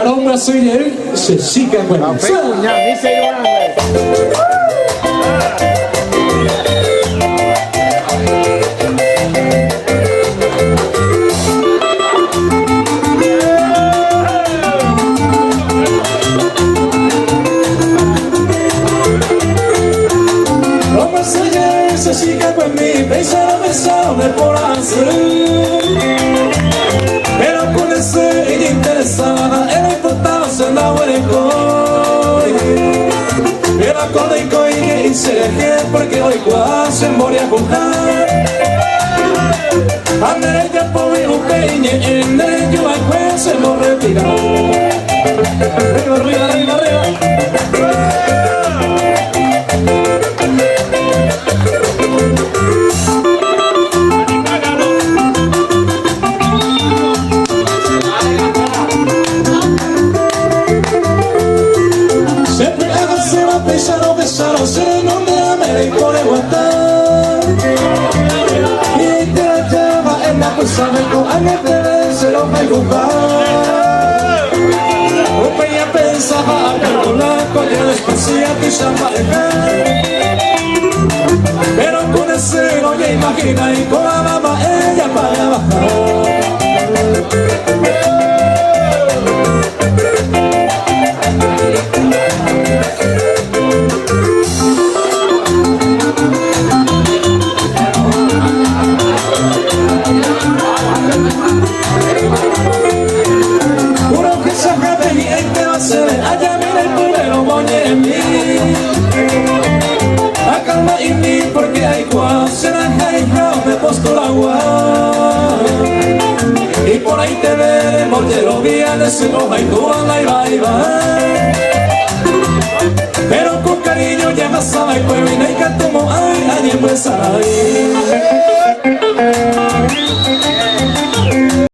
Ông là suy nhớ sẽ xí cả quên chica con mi pensado de por azul, pero con ese interesada era importante la hueco era con el coi que hice porque hoy quase moria con andré ya por un peñe en el yo a juez se lo retiró arriba arriba arriba Besaron se nombre Américo de Guatán y te la llama en la cosa de con alguien se lo va a jugar un peña pensaba a Carlos Blanco ya despacía tu llama pero con ese no ya imagina y con la mamá ella para bajar allá mira el primero moñe en mí acalma en mí porque hay cual será que me posto la agua y por ahí te veremos de los días de su hoja y tú anda y va y va pero con cariño ya más sabe que viene y canto mo ay nadie puede saber